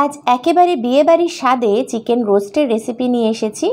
আজ একেবারে বিয়েবাড়ির স্বাদে চিকেন রোস্টের রেসিপি নিয়ে এসেছি।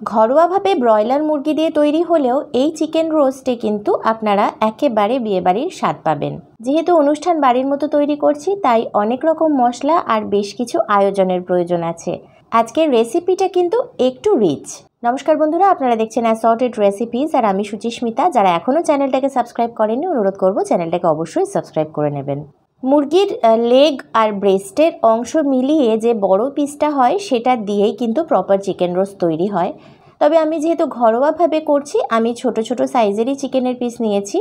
ঘরোয়াভাবে ব্রয়লার মুরগি দিয়ে তৈরি হলেও এই চিকেন রোস্টে কিন্তু আপনারা একেবারে বিয়েবাড়ির স্বাদ পাবেন। যেহেতু অনুষ্ঠান বাড়ির মতো তৈরি করছি, তাই অনেক রকম মশলা আর বেশ কিছু আয়োজনের প্রয়োজন আছে। আজকের রেসিপিটা কিন্তু একটু রিচ। নমস্কার বন্ধুরা, আপনারা দেখছেন অ্যাসর্টেড রেসিপিস আর আমি সুচিস্মিতা। যারা এখনও চ্যানেলটাকে সাবস্ক্রাইব করেননি, অনুরোধ করব চ্যানেলটাকে অবশ্যই সাবস্ক্রাইব করে নেবেন। মুরগির লেগ আর ব্রেস্টের অংশ মিলিয়ে যে বড় পিসটা হয় সেটা দিয়েই কিন্তু প্রপার চিকেন রোস্ট তৈরি হয়। তবে আমি যেহেতু ঘরোয়াভাবে করছি, আমি ছোট ছোট সাইজেরই চিকেনের পিস নিয়েছি।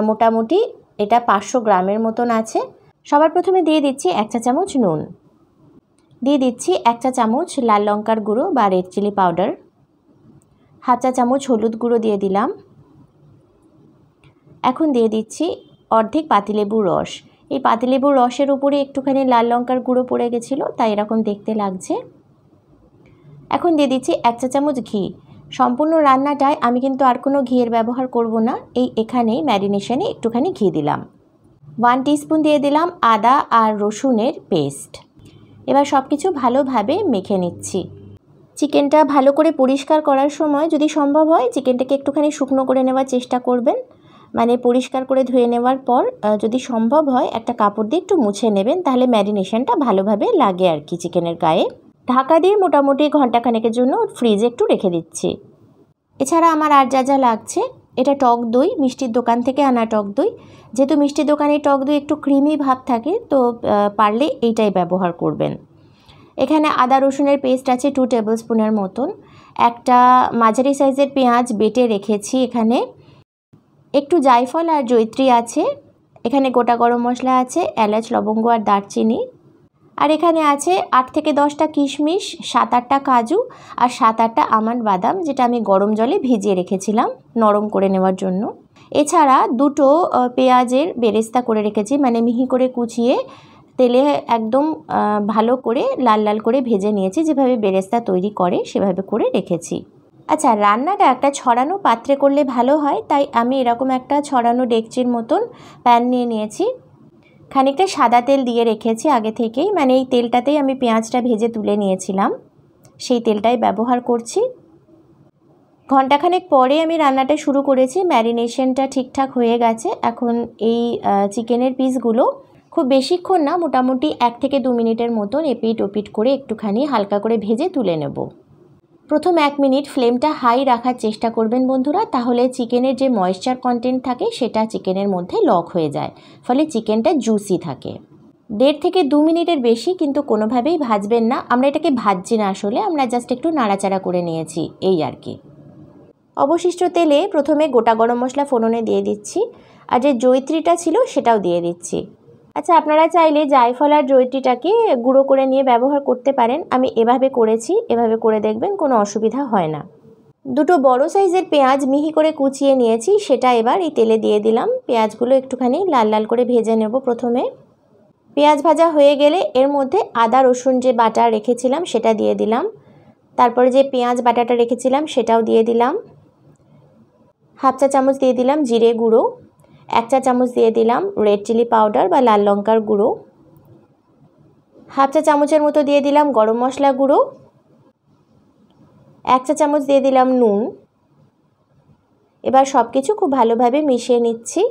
মোটামুটি এটা 500 গ্রামের মতন আছে। সবার প্রথমে দিয়ে দিচ্ছি 1 চা চামচ নুন, দিয়ে দিচ্ছি 1 চা চামচ লাল লঙ্কার গুঁড়ো বা রেড চিলি পাউডার, 1/2 চা চামচ হলুদ গুঁড়ো দিয়ে দিলাম। এখন দিয়ে দিচ্ছি অর্ধেক পাতিলেবুর রস। এই পাতিলেবুর রসের উপরে একটুখানি লাল লঙ্কার গুঁড়ো পড়ে গেছিলো, তাই এরকম দেখতে লাগছে। এখন দিয়ে দিচ্ছি 1 চা চামচ ঘি। সম্পূর্ণ রান্নাটায় আমি কিন্তু আর কোনো ঘিয়ের ব্যবহার করব না, এখানেই ম্যারিনেশনে একটুখানি ঘি দিলাম। 1 টিস্পুন দিয়ে দিলাম আদা আর রসুনের পেস্ট। এবার সব কিছু ভালোভাবে মেখে নিচ্ছি। চিকেনটা ভালো করে পরিষ্কার করার সময় যদি সম্ভব হয় চিকেনটাকে একটুখানি শুকনো করে নেওয়ার চেষ্টা করবেন। মানে পরিষ্কার করে ধুয়ে নেওয়ার পর যদি সম্ভব হয় একটা কাপড় দিয়ে একটু মুছে নেবেন, তাহলে ম্যারিনেশনটা ভালোভাবে লাগে আর কি চিকেনের গায়ে। ঢাকা দিয়ে মোটামুটি ঘন্টাখানেকের জন্য ফ্রিজে একটু রেখে দিচ্ছি। এছাড়া আমার আর যা যা লাগছে, এটা টক দই, মিষ্টির দোকান থেকে আনা টক দই। যেহেতু মিষ্টির দোকানে টক দই একটু ক্রিমি ভাব থাকে, তো পারলে এইটাই ব্যবহার করবেন। এখানে আদা রসুনের পেস্ট আছে 2 টেবিল স্পুনের মতন। একটা মাঝারি সাইজের পেঁয়াজ বেটে রেখেছি এখানে। একটু জায়ফল আর জয়িত্রী আছে। এখানে গোটা গরম মশলা আছে, এলাচ, লবঙ্গ আর দারচিনি। আর এখানে আছে 8 থেকে 10টা কিশমিশ, 7-8টা কাজু আর 7-8টা আমন্ড বাদাম, যেটা আমি গরম জলে ভিজিয়ে রেখেছিলাম নরম করে নেওয়ার জন্য। এছাড়া 2টো পেঁয়াজের বেরেস্তা করে রেখেছি, মানে মিহি করে কুচিয়ে তেলে একদম ভালো করে লাল লাল করে ভেজে নিয়েছি। যেভাবে বেরেস্তা তৈরি করে সেভাবে করে রেখেছি। আচ্ছা, রান্নাটা একটা ছড়ানো পাত্রে করলে ভালো হয়, তাই আমি এরকম একটা ছড়ানো ডেকচির মতন প্যান নিয়ে নিয়েছি। খানিকটা সাদা তেল দিয়ে রেখেছি আগে থেকেই, মানে এই তেলটাতেই আমি পেঁয়াজটা ভেজে তুলে নিয়েছিলাম, সেই তেলটাই ব্যবহার করছি। ঘণ্টাখানেক পরে আমি রান্নাটা শুরু করেছি। ম্যারিনেশনটা ঠিকঠাক হয়ে গেছে। এখন এই চিকেনের পিসগুলো খুব বেশিক্ষণ না, মোটামুটি 1 থেকে 2 মিনিটের মতন এপিট ওপিট করে একটুখানি হালকা করে ভেজে তুলে নেব। প্রথম 1 মিনিট ফ্লেমটা হাই রাখার চেষ্টা করবেন বন্ধুরা, তাহলে চিকেনের যে ময়েশ্চার কন্টেন্ট থাকে সেটা চিকেনের মধ্যে লক হয়ে যায়, ফলে চিকেনটা জুসি থাকে। 1.5 থেকে 2 মিনিটের বেশি কিন্তু কোনোভাবেই ভাজবেন না। আমরা এটাকে ভাজছি না, আসলে আমরা জাস্ট একটু নাড়াচাড়া করে নিয়েছি, এই আর কি। অবশিষ্ট তেলে প্রথমে গোটা গরম মশলা ফোড়নে দিয়ে দিচ্ছি, আর যে জয়িত্রীটা ছিল সেটাও দিয়ে দিচ্ছি। আচ্ছা, আপনারা চাইলে জায়ফল আর জয়িত্রীটাকে গুঁড়ো করে নিয়ে ব্যবহার করতে পারেন। আমি এভাবে করেছি, এভাবে করে দেখবেন কোনো অসুবিধা হয় না। 2টো বড় সাইজের পেঁয়াজ মিহি করে কুচিয়ে নিয়েছি, সেটা এবার এই তেলে দিয়ে দিলাম। পেঁয়াজগুলো একটুখানি লাল লাল করে ভেজে নেব প্রথমে। পেঁয়াজ ভাজা হয়ে গেলে এর মধ্যে আদা রসুন যে বাটা রেখেছিলাম সেটা দিয়ে দিলাম। তারপরে যে পেঁয়াজ বাটাটা রেখেছিলাম সেটাও দিয়ে দিলাম। 1/2 চা চামচ দিয়ে দিলাম জিরে গুঁড়ো, 1 চা চামচ দিয়ে দিলাম রেড চিলি পাউডার বা লাল লঙ্কার গুঁড়ো, 1/2 চা চামচের মতো দিয়ে দিলাম গরম মশলা গুঁড়ো, 1 চা চামচ দিয়ে দিলাম নুন। এবার সব কিছু খুব ভালোভাবে মিশিয়ে নিচ্ছি।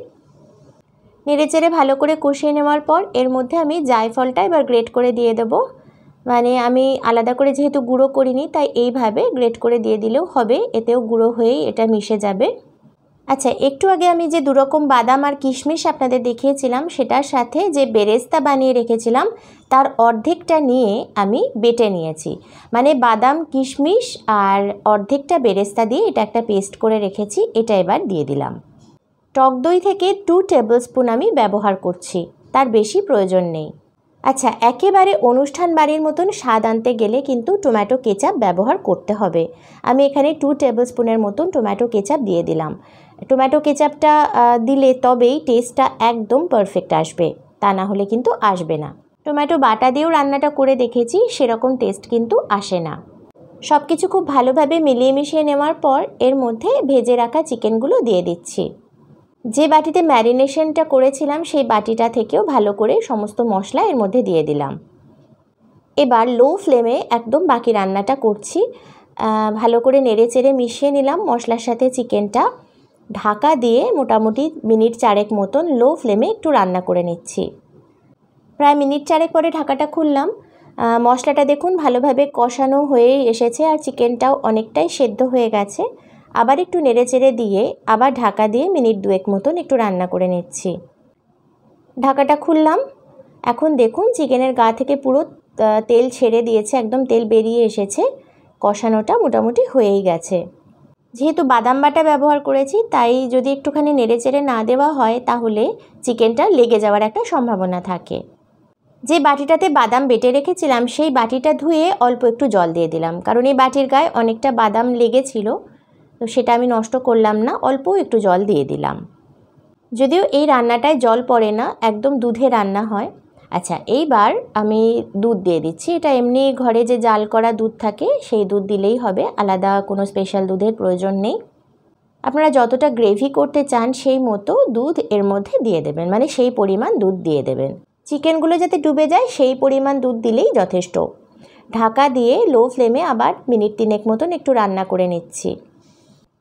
নেড়েচেড়ে ভালো করে কষিয়ে নেওয়ার পর এর মধ্যে আমি জায়ফলটা এবার গ্রেট করে দিয়ে দেব। মানে আমি আলাদা করে যেহেতু গুঁড়ো করিনি, তাই এইভাবে গ্রেট করে দিয়ে দিলেও হবে, এতেও গুঁড়ো হয়েই এটা মিশে যাবে। আচ্ছা, একটু আগে আমি যে 2 রকম বাদাম আর কিশমিশ আপনাদের দেখিয়েছিলাম, সেটার সাথে যে বেরেস্তা বানিয়ে রেখেছিলাম তার অর্ধেকটা নিয়ে আমি বেটে নিয়েছি। মানে বাদাম, কিশমিশ আর অর্ধেকটা বেরেস্তা দিয়ে এটা একটা পেস্ট করে রেখেছি, এটা এবার দিয়ে দিলাম। টক দই থেকে 2 টেবিল স্পুন আমি ব্যবহার করছি, তার বেশি প্রয়োজন নেই। আচ্ছা, একেবারে অনুষ্ঠান বাড়ির মতন স্বাদ আনতে গেলে কিন্তু টমেটো কেচাপ ব্যবহার করতে হবে। আমি এখানে 2 টেবিল স্পুনের মতন টমেটো কেচাপ দিয়ে দিলাম। টমেটো কেচাপটা দিলে তবেই টেস্টটা একদম পারফেক্ট আসবে, তা না হলে কিন্তু আসবে না। টমেটো বাটা দিয়েও রান্নাটা করে দেখেছি, সেরকম টেস্ট কিন্তু আসে না। সব কিছু খুব ভালোভাবে মিলিয়ে মিশিয়ে নেওয়ার পর এর মধ্যে ভেজে রাখা চিকেনগুলো দিয়ে দিচ্ছি। যে বাটিতে ম্যারিনেশনটা করেছিলাম সেই বাটিটা থেকেও ভালো করে সমস্ত মশলা এর মধ্যে দিয়ে দিলাম। এবার লো ফ্লেমে একদম বাকি রান্নাটা করছি। ভালো করে নেড়ে চেড়ে মিশিয়ে নিলাম মশলার সাথে চিকেনটা। ঢাকা দিয়ে মোটামুটি মিনিট 4 মতন লো ফ্লেমে একটু রান্না করে নিচ্ছি। প্রায় মিনিট 4 পরে ঢাকাটা খুললাম। মশলাটা দেখুন ভালোভাবে কষানো হয়েই এসেছে আর চিকেনটাও অনেকটাই সেদ্ধ হয়ে গেছে। আবার একটু নেড়ে চেড়ে দিয়ে আবার ঢাকা দিয়ে মিনিট 2 মতন একটু রান্না করে নিচ্ছি। ঢাকাটা খুললাম। এখন দেখুন চিকেনের গা থেকে পুরো তেল ছেড়ে দিয়েছে, একদম তেল বেরিয়ে এসেছে। কষানোটা মোটামুটি হয়েই গেছে। যেহেতু বাদাম বাটা ব্যবহার করেছি তাই যদি একটুখানি নেড়ে চেড়ে না দেওয়া হয় তাহলে চিকেনটা লেগে যাওয়ার একটা সম্ভাবনা থাকে। যে বাটিটাতে বাদাম বেটে রেখেছিলাম সেই বাটিটা ধুয়ে অল্প একটু জল দিয়ে দিলাম, কারণ এই বাটির গায়ে অনেকটা বাদাম লেগেছিল, তো সেটা আমি নষ্ট করলাম না, অল্প একটু জল দিয়ে দিলাম। যদিও এই রান্নাটায় জল পড়ে না, একদম দুধে রান্না হয়। আচ্ছা, এইবার আমি দুধ দিয়ে দিচ্ছি। এটা এমনি ঘরে যে জাল করা দুধ থাকে সেই দুধ দিলেই হবে, আলাদা কোনো স্পেশাল দুধের প্রয়োজন নেই। আপনারা যতটা গ্রেভি করতে চান সেই মতো দুধ এর মধ্যে দিয়ে দেবেন, মানে সেই পরিমাণ দুধ দিয়ে দেবেন। চিকেনগুলো যাতে ডুবে যায় সেই পরিমাণ দুধ দিলেই যথেষ্ট। ঢাকা দিয়ে লো ফ্লেমে আবার মিনিট 3 মতন একটু রান্না করে নিচ্ছি।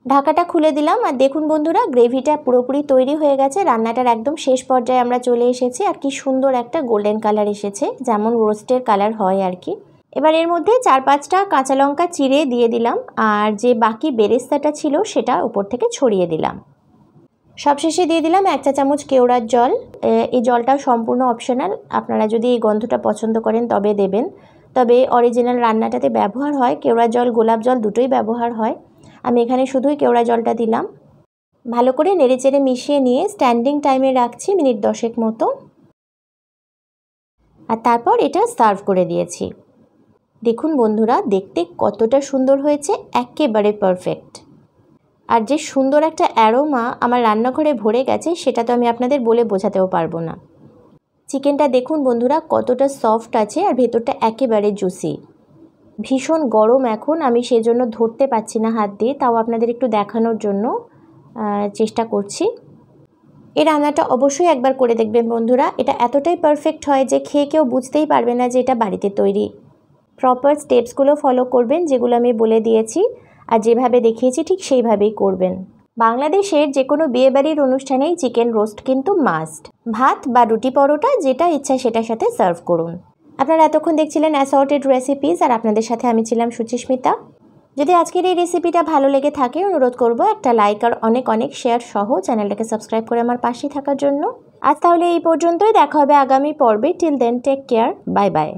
ঢাকাটা খুলে দিলাম আর দেখুন বন্ধুরা, গ্রেভিটা পুরোপুরি তৈরি হয়ে গেছে। রান্নাটার একদম শেষ পর্যায়ে আমরা চলে এসেছি আর কি সুন্দর একটা গোল্ডেন কালার এসেছে, যেমন রোস্টের কালার হয় আর কি। এবার এর মধ্যে 4-5টা কাঁচা লঙ্কা চিড়ে দিয়ে দিলাম আর যে বাকি বেরেস্তাটা ছিল সেটা উপর থেকে ছড়িয়ে দিলাম। সবশেষে দিয়ে দিলাম 1 চা চামচ কেওড়ার জল। এই জলটাও সম্পূর্ণ অপশনাল, আপনারা যদি এই গন্ধটা পছন্দ করেন তবে দেবেন। তবে অরিজিনাল রান্নাটাতে ব্যবহার হয় কেওড়ার জল, গোলাপ জল দুটোই ব্যবহার হয়। আমি এখানে শুধুই কেওড়া জলটা দিলাম। ভালো করে নেড়েচেড়ে মিশিয়ে নিয়ে স্ট্যান্ডিং টাইমে রাখছি মিনিট 10 মতো, আর তারপর এটা সার্ভ করে দিয়েছি। দেখুন বন্ধুরা, দেখতে কতটা সুন্দর হয়েছে, একেবারে পারফেক্ট। আর যে সুন্দর একটা অ্যারোমা আমার রান্নাঘরে ভরে গেছে সেটা তো আমি আপনাদের বলে বোঝাতেও পারবো না। চিকেনটা দেখুন বন্ধুরা কতটা সফট আছে আর ভেতরটা একেবারে জুসি। ভীষণ গরম এখন, আমি সেজন্য ধরতে পারছি না হাত দিয়ে, তাও আপনাদের একটু দেখানোর জন্য চেষ্টা করছি। এই রান্নাটা অবশ্যই একবার করে দেখবেন বন্ধুরা, এটা এতটাই পারফেক্ট হয় যে খেয়ে কেউ বুঝতেই পারবে না যে এটা বাড়িতে তৈরি। প্রপার স্টেপসগুলো ফলো করবেন যেগুলো আমি বলে দিয়েছি, আর যেভাবে দেখিয়েছি ঠিক সেইভাবেই করবেন। বাংলাদেশের যে কোনো বিয়েবাড়ির অনুষ্ঠানেই চিকেন রোস্ট কিন্তু মাস্ট। ভাত বা রুটি পরোটা যেটা ইচ্ছা সেটার সাথে সার্ভ করুন। আপনারা এতক্ষণ দেখছিলেন অ্যাসর্টেড রেসিপিস, আর আপনাদের সাথে আমি ছিলাম সুচিস্মিতা। যদি আজকের এই রেসিপিটা ভালো লেগে থাকে অনুরোধ করব একটা লাইক আর অনেক অনেক শেয়ার সহ চ্যানেলটাকে সাবস্ক্রাইব করে আমার পাশে থাকার জন্য। আজ তাহলে এই পর্যন্তই, দেখা হবে আগামী পর্বে। Till then take care, bye by.